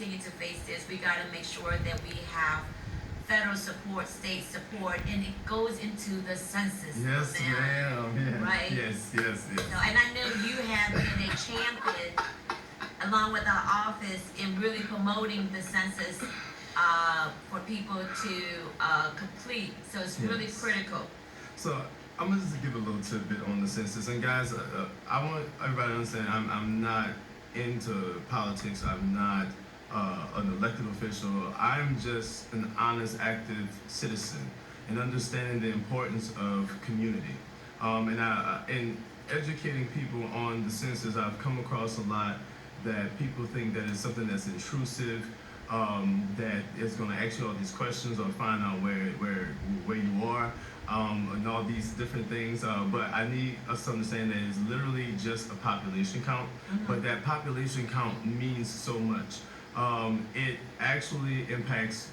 continue to face this, we got to make sure that we have federal support, state support, and it goes into the census. Yes, ma'am. Yeah. Right? Yes. So, and I know you have been a champion, along with our office, in really promoting the census for people to complete. So it's really critical. So I'm gonna just give a little tidbit on the census. And guys, I want everybody to understand I'm not into politics. I'm not an elected official. I'm just an honest, active citizen, and understanding the importance of community. In educating people on the census, I've come across a lot that people think that it's something that's intrusive, that is going to ask you all these questions or find out where you are, and all these different things. But I need us to understand that it's literally just a population count, but that population count means so much. It actually impacts,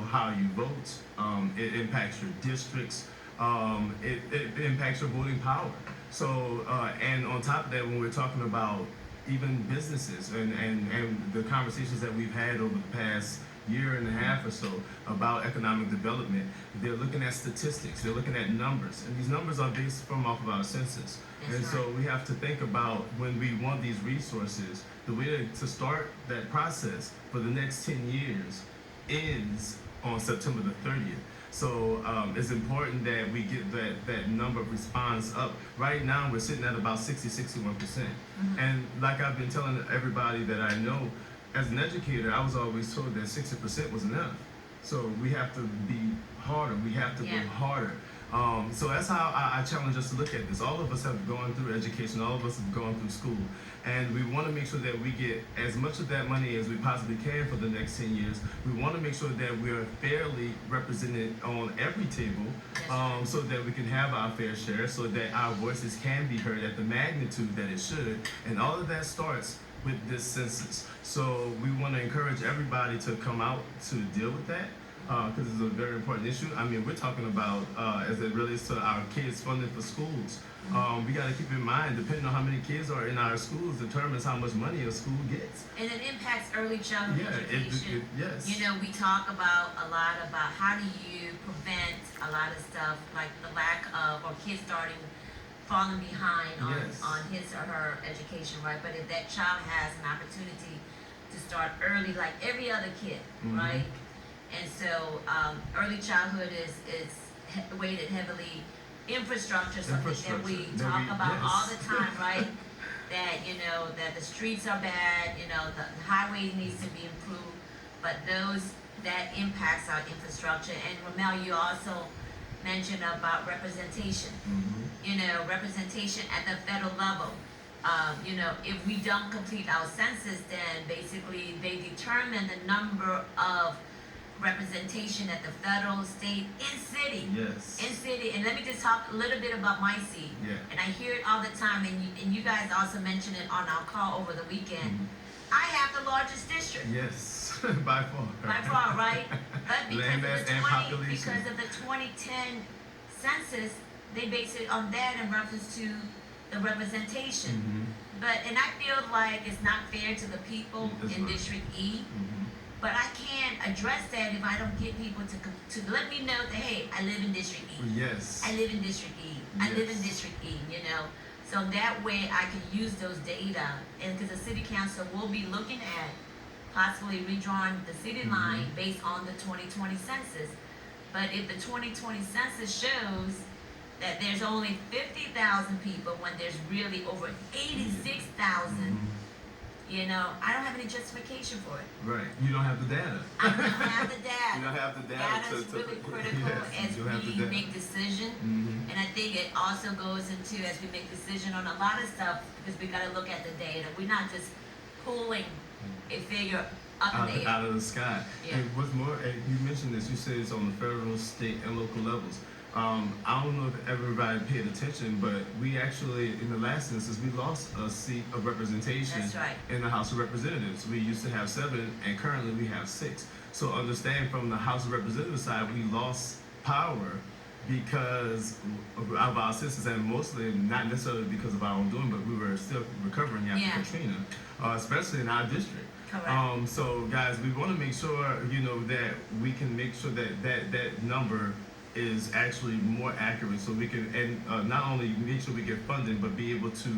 how you vote. It impacts your districts. It impacts your voting power. So, and on top of that, when we're talking about even businesses and the conversations that we've had over the past year and a half or so about economic development, they're looking at statistics, they're looking at numbers, and these numbers are based off of our census. So we have to think about, when we want these resources, the way to start that process for the next 10 years is on September the 30th. So it's important that we get that number of response up. Right now, we're sitting at about 61%. And like I've been telling everybody that I know, as an educator, I was always told that 60% was enough. So we have to be harder. We have to go harder. So that's how I challenge us to look at this. All of us have gone through education. All of us have gone through school. And we want to make sure that we get as much of that money as we possibly can for the next 10 years. We want to make sure that we're fairly represented on every table, so that we can have our fair share, so that our voices can be heard at the magnitude that it should. And all of that starts with this census. So we want to encourage everybody to come out to deal with that, because it's a very important issue. I mean, we're talking about, as it relates to our kids' funding for schools. We got to keep in mind, depending on how many kids are in our schools, determines how much money a school gets. And it impacts early childhood education. Yes. We talk about a lot about how do you prevent a lot of stuff like the lack of, or kids falling behind on his or her education, right? But if that child has an opportunity to start early, like every other kid, right? And so early childhood is weighted heavily. Infrastructure, something that we talk about all the time, right? That the streets are bad, the highway needs to be improved, but that impacts our infrastructure. And Ramel, you also mentioned about representation. Representation at the federal level. If we don't complete our census, then basically they determine the number of representation at the federal, state, and city. Yes. In city. And let me just talk a little bit about my seat. And I hear it all the time, and you guys also mentioned it on our call over the weekend. I have the largest district. Yes, by far. By far, right? But because of the 2010 census, they base it on that in reference to the representation. And I feel like it's not fair to the people in District E. But I can't address that if I don't get people to let me know that, hey, I live in District E. Yes. I live in District E. I live in District E, So that way I can use those data, and because the city council will be looking at possibly redrawing the city line based on the 2020 census. But if the 2020 census shows that there's only 50,000 people when there's really over 86,000, I don't have any justification for it. Right. You don't have the data. I don't have the data. You don't have the data. Data is really critical as we make decisions. And I think it also goes into, as we make decision on a lot of stuff, because we got to look at the data. We're not just pulling a figure out of the sky. And what's more, and you mentioned this, you said it's on the federal, state, and local levels. I don't know if everybody paid attention, but we actually, in the last census, we lost a seat of representation in the House of Representatives. We used to have 7, and currently we have 6. So understand, from the House of Representatives side, we lost power because of our census, and mostly not necessarily because of our own doing, but we were still recovering after Katrina, especially in our district. Correct. So guys, we want to make sure that we can make sure that number is actually more accurate, so we can and not only make sure we get funding, but be able to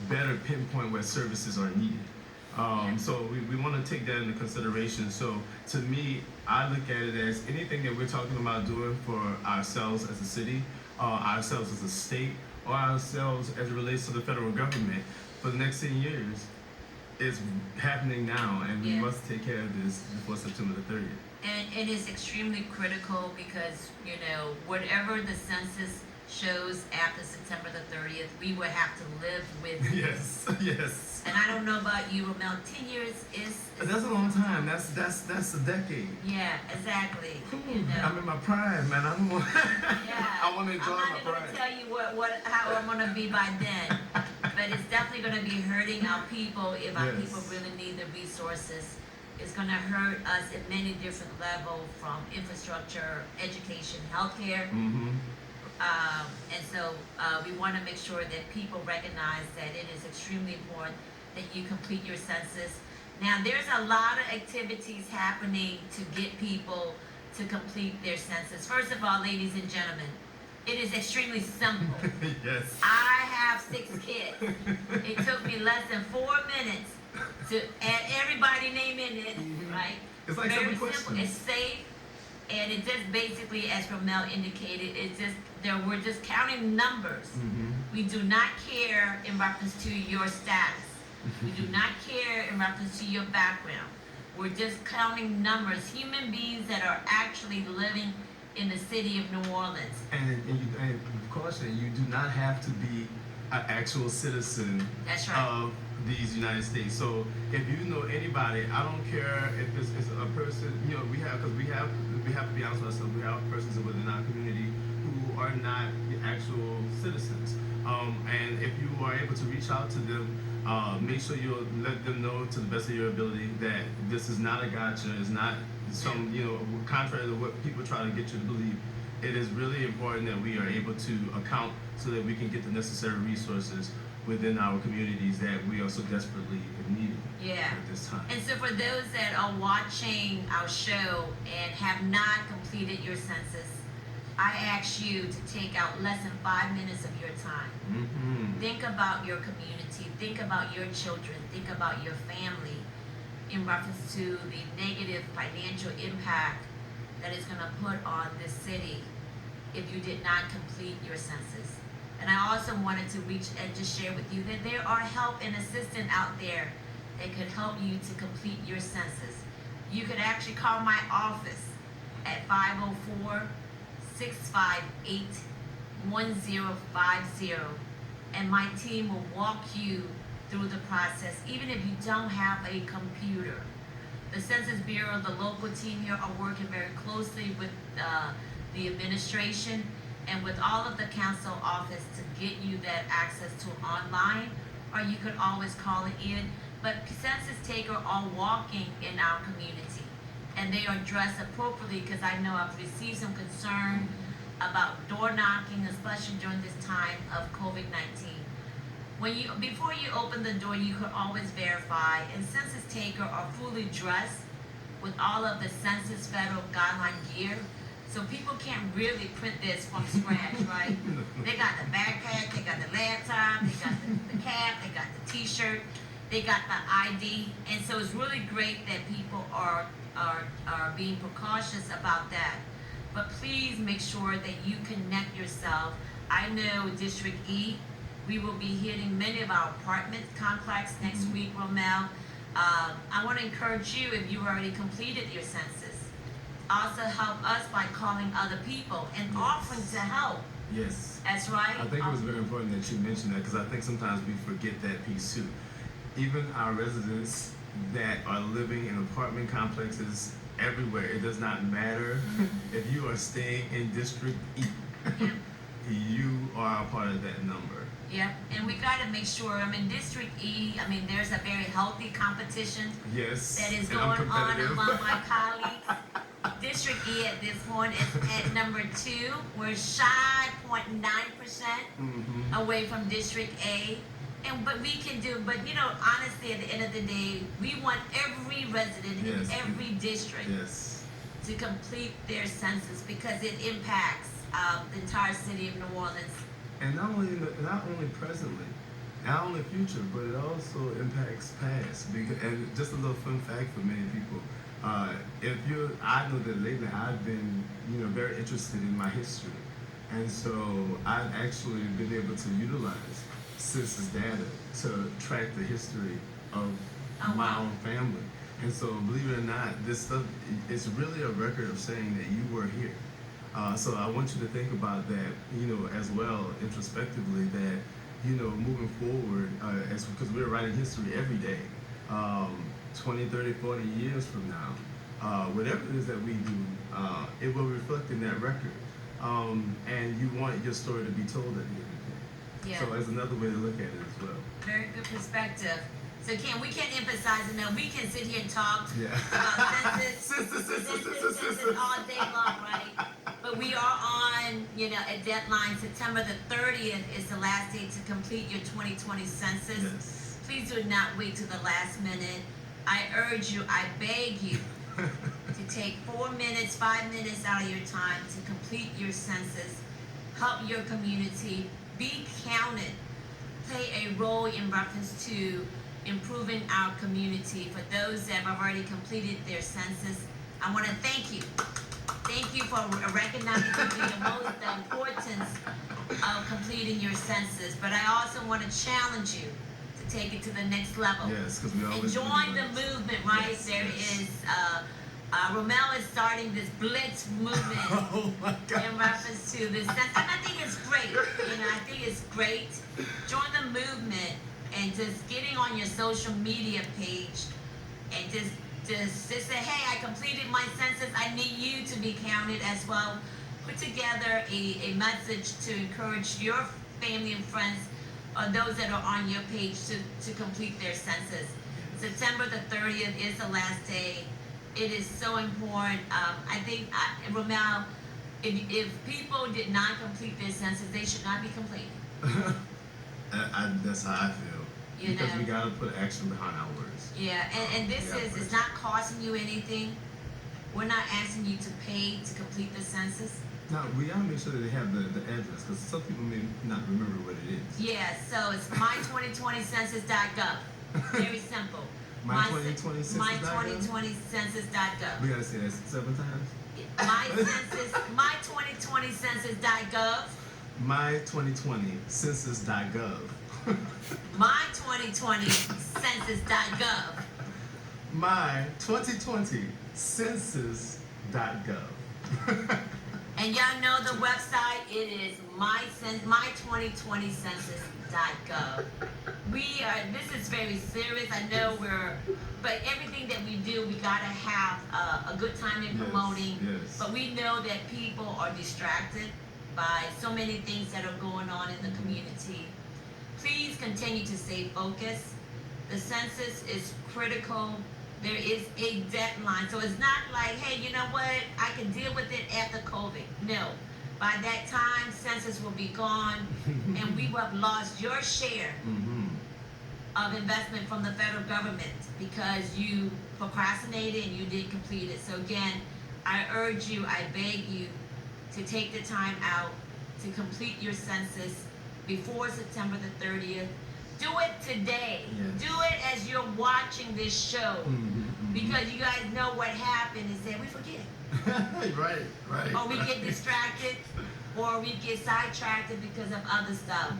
better pinpoint where services are needed. So we want to take that into consideration. So to me, I look at it as anything that we're talking about doing for ourselves as a city, ourselves as a state, or ourselves as it relates to the federal government for the next 10 years is happening now, and we must take care of this before September the 30th. And it is extremely critical because, whatever the census shows after September the 30th, we will have to live with. Yes, yes. And I don't know about you, Ramel, 10 years is That's a long time. That's a decade. Yeah, exactly. I'm in my prime, man. I want to enjoy my I'm not prime. gonna tell you how I'm gonna be by then, but it's definitely gonna be hurting our people if our people really need the resources. It's gonna hurt us at many different levels, from infrastructure, education, healthcare. And so we want to make sure that people recognize that it is extremely important that you complete your census. Now, there's a lot of activities happening to get people to complete their census. First of all, ladies and gentlemen, it is extremely simple. Yes. I have 6 kids. It took me less than 4 minutes to add everybody's name in it, right? It's like Very 7 questions. simple. It's safe. And it just basically, as Ramel indicated, we're just counting numbers. We do not care in reference to your status. We do not care in reference to your background. We're just counting numbers, human beings that are actually living in the city of New Orleans. And caution, you do not have to be an actual citizen That's right. of these United States. So if you know anybody, I don't care if it's a person, we have to be honest with ourselves. We have persons within our community who are not the actual citizens. And if you are able to reach out to them, make sure you let them know to the best of your ability that this is not a gotcha. It's not some, contrary to what people try to get you to believe. It is really important that we are able to account so that we can get the necessary resources within our communities that we are so desperately needing at this time. And so for those that are watching our show and have not completed your census, I ask you to take out less than 5 minutes of your time. Think about your community, think about your children, think about your family in reference to the negative financial impact that it's going to put on this city if you did not complete your census. And I also wanted to reach and just share with you that there are help and assistance out there that could help you to complete your census. You could actually call my office at 504-658-1050, and my team will walk you through the process, even if you don't have a computer. The Census Bureau, the local team here, are working very closely with the administration and with all of the council office to get you that access to online, or you could always call it in. But census takers are walking in our community, and they are dressed appropriately, because I know I've received some concern about door knocking, especially during this time of COVID-19. Before you open the door, you could always verify, and census takers are fully dressed with all of the census federal guideline gear. So people can't really print this from scratch, right? They got the backpack, they got the laptop, they got the cap, they got the t-shirt, they got the ID. And so it's really great that people are being precautious about that. But please make sure that you connect yourself. I know District E, we will be hitting many of our apartment complex next week, Romel. I want to encourage you, if you already completed your census, also help us by calling other people and offering to help. Yes. That's right. I think it was very important that you mentioned that, because I think sometimes we forget that piece too. Even our residents that are living in apartment complexes everywhere, it does not matter if you are staying in District E. You are a part of that number. Yep, and we got to make sure, District E, there's a very healthy competition that is going on among my colleagues. District E at this point is at number 2. We're shy 0.9% away from District A. but we can do, but you know, honestly, at the end of the day, we want every resident in every district to complete their census because it impacts the entire city of New Orleans. And not only presently, not only future, but it also impacts past. Because, and just a little fun fact for many people, I know that lately I've been, very interested in my history, and so I've actually been able to utilize census data to track the history of my own family. And so, believe it or not, this stuff it's really a record of saying that you were here. So I want you to think about that, as well, introspectively, that, moving forward, because we're writing history every day, 20, 30, 40 years from now, whatever it is that we do, it will reflect in that record. And you want your story to be told at the end of the day. Yeah. So that's another way to look at it as well. Very good perspective. So we can't emphasize enough. We can sit here and talk about census all day long, right? But we are on, a deadline. September the 30th is the last day to complete your 2020 census. Yes. Please do not wait to the last minute. I urge you, I beg you, to take 4 minutes, 5 minutes out of your time to complete your census. Help your community. Be counted. Play a role in reference to improving our community. For those that have already completed their census, I want to thank you. Thank you for recognizing the importance of completing your census. But I also want to challenge you to take it to the next level. Yes, because we always and join the movement, right? Yes, there yes. is Romel is starting this blitz movement in reference to this census. And I think it's great. I think it's great. Join the movement and just getting on your social media page and just say, hey, I completed my census. I need you to be counted as well. Put together a message to encourage your family and friends or those that are on your page to complete their census. September the 30th is the last day. It is so important. I think, Romel, if people did not complete their census, they should not be completing. That's how I feel. Because we got to put action behind our words. Yeah, and it's not costing you anything. We're not asking you to pay to complete the census. Now, we got to make sure that they have the address, because some people may not remember what it is. Yeah, so it's my2020census.gov. Very simple. My2020census.gov? My2020census.gov. We got to say that 7 times? My2020census.gov. My2020census.gov. My2020census.gov. My2020census.gov. And y'all know the website, it is my2020census.gov. This is very serious. I know but everything that we do, we gotta have a good time in promoting. Yes. But we know that people are distracted by so many things that are going on in the community. Please continue to stay focused. The census is critical. There is a deadline. So it's not like, hey, you know what? I can deal with it after COVID. No. By that time, census will be gone, and we will have lost your share of investment from the federal government because you procrastinated and you didn't complete it. So again, I urge you, I beg you to take the time out to complete your census before September the 30th. Do it today. Yes. Do it as you're watching this show. Because you guys know what happened is that we forget. Right. Or we get distracted, or we get sidetracked because of other stuff.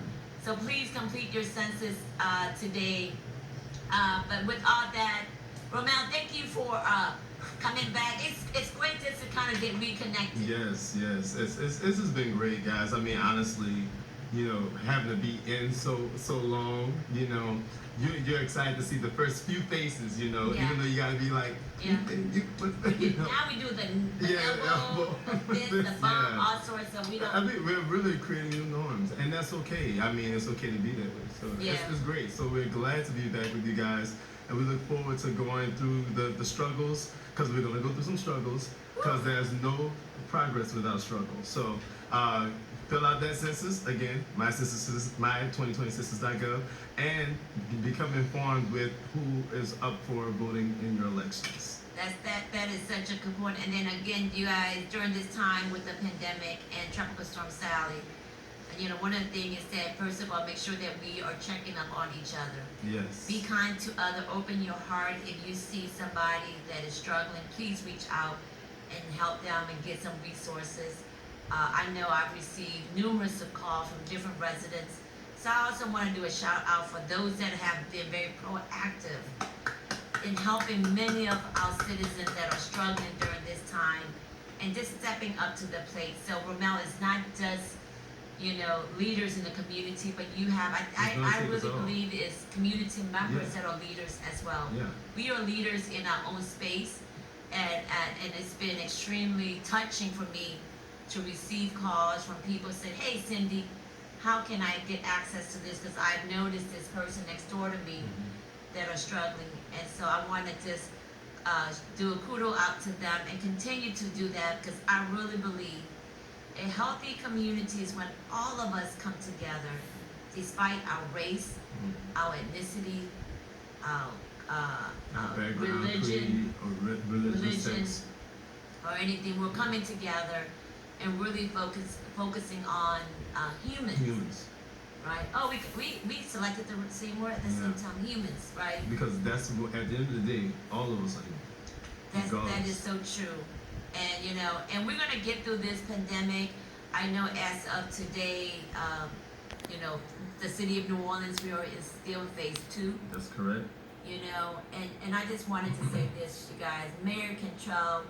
So please complete your census today. But with all that, Romel, thank you for coming back. It's great just to kind of get reconnected. Yes. This has been great, guys. I mean, honestly, having to be in so long, you're excited to see the first few faces, even though you gotta be like, now we do the elbow, the bump, all sorts of, I mean, we're really creating new norms, and that's okay. I mean, it's okay to be that way. So it's great. So we're glad to be back with you guys, and we look forward to going through the struggles, because we're gonna go through some struggles, because there's no progress without struggle. So fill out that census again, my2020census.gov, and become informed with who is up for voting in your elections. That is such a good point. And then again, you guys, during this time with the pandemic and Tropical Storm Sally, one of the things is that first of all, make sure that we are checking up on each other. Yes. Be kind to other. Open your heart. If you see somebody that is struggling, please reach out and help them and get some resources. I know I've received numerous of calls from different residents. So I also want to do a shout out for those that have been very proactive in helping many of our citizens that are struggling during this time and just stepping up to the plate. So Ramel, is not just, leaders in the community, but you have, I really believe it's community members that are leaders as well. Yeah. We are leaders in our own space, and it's been extremely touching for me to receive calls from people saying, hey Cindy, how can I get access to this? Because I've noticed this person next door to me that are struggling. And so I want to just do a kudo out to them and continue to do that, because I really believe a healthy community is when all of us come together, despite our race, our ethnicity, our religion, or anything. We're coming together and really focusing on humans. Right. Oh, we selected the same word at the same time. Humans, right? Because that's at the end of the day, all of us are human. That is so true. And and we're gonna get through this pandemic. I know as of today, the city of New Orleans, is still in phase 2. That's correct. And I just wanted to say this, you guys. Mayor Cantrell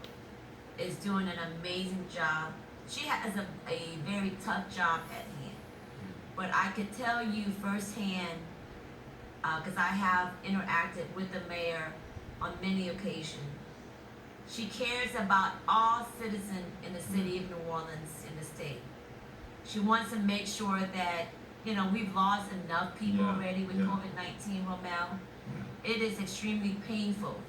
is doing an amazing job. She has a very tough job at hand. But I could tell you firsthand, because I have interacted with the mayor on many occasions, she cares about all citizens in the city of New Orleans, in the state. She wants to make sure that, we've lost enough people already with COVID-19, Romel. It is extremely painful.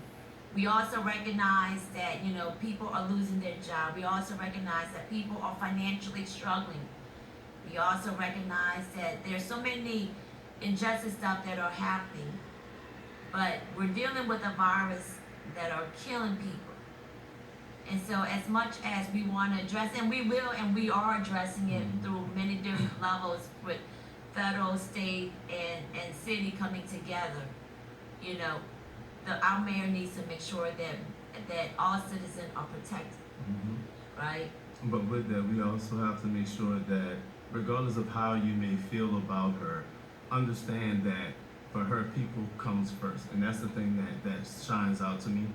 We also recognize that, people are losing their job. We also recognize that people are financially struggling. We also recognize that there's so many injustice stuff that are happening, but we're dealing with a virus that are killing people. And so as much as we want to address, and we will, and we are addressing it through many different levels with federal, state, and city coming together, our mayor needs to make sure that all citizens are protected, right? But with that, we also have to make sure that regardless of how you may feel about her, understand that for her, people comes first. And that's the thing that shines out to me.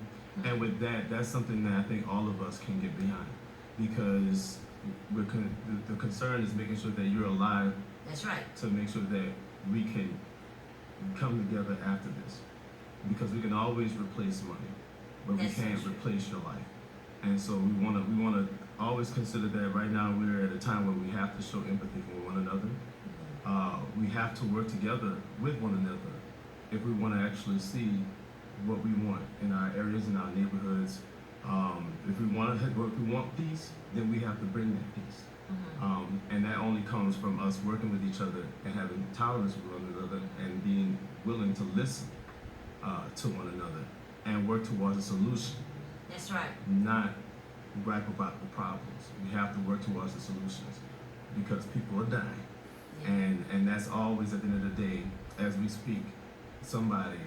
And with that, that's something that I think all of us can get behind. Because the concern is making sure that you're alive. That's right. To make sure that we can come together after this. Because we can always replace money, but we can't replace your life. And so we wanna always consider that right now we're at a time where we have to show empathy for one another. We have to work together with one another if we want to actually see what we want in our areas, in our neighborhoods. If we want peace, then we have to bring that peace. And that only comes from us working with each other and having tolerance with one another and being willing to listen to one another and work towards a solution. That's right. Not gripe about the problems. We have to work towards the solutions because people are dying. And that's always at the end of the day, as we speak, somebody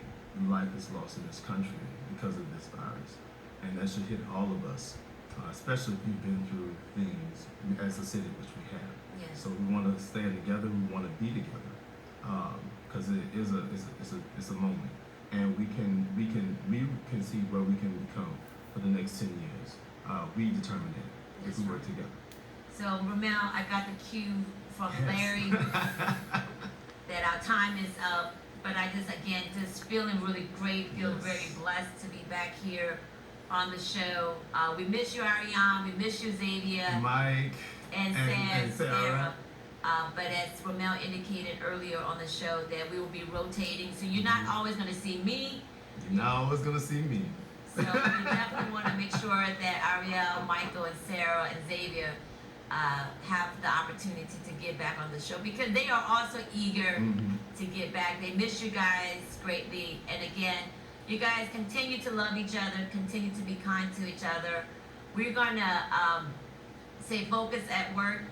life is lost in this country because of this virus. And that should hit all of us, especially if we've been through things as a city, which we have. So we want to stand together, we want to be together, because it's a moment. And we can see where we can become for the next 10 years. We determine that if we work together. So Ramel, I got the cue from Larry that our time is up. But I just feeling really great, feel very blessed to be back here on the show. We miss you, Ariane. We miss you, Xavier. Mike. And Sarah. But as Ramel indicated earlier on the show, that we will be rotating. So you're not always going to see me. You're not always going to see me. So we definitely want to make sure that Ariel, Michael, and Sarah, and Xavier have the opportunity to get back on the show, because they are also eager to get back. They miss you guys greatly. And again, you guys continue to love each other, continue to be kind to each other. We're going to stay focused at work.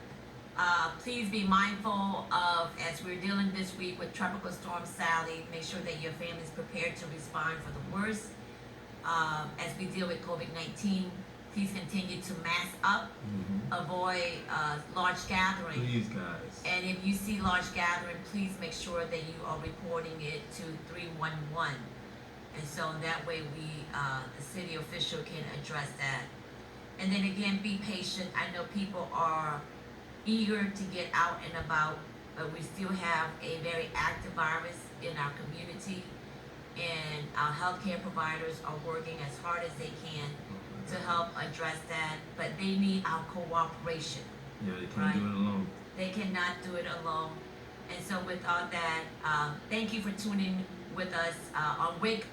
Please be mindful of, as we're dealing this week with Tropical Storm Sally, make sure that your family is prepared to respond for the worst. As we deal with COVID-19, please continue to mask up, avoid large gatherings. Please, guys. And if you see large gathering, please make sure that you are reporting it to 311. And so that way the city official can address that. And then again, be patient. I know people are eager to get out and about, but we still have a very active virus in our community. And our healthcare providers are working as hard as they can to help address that, but they need our cooperation. Yeah, they can't do it alone. They cannot do it alone. And so with all that, thank you for tuning with us on Wake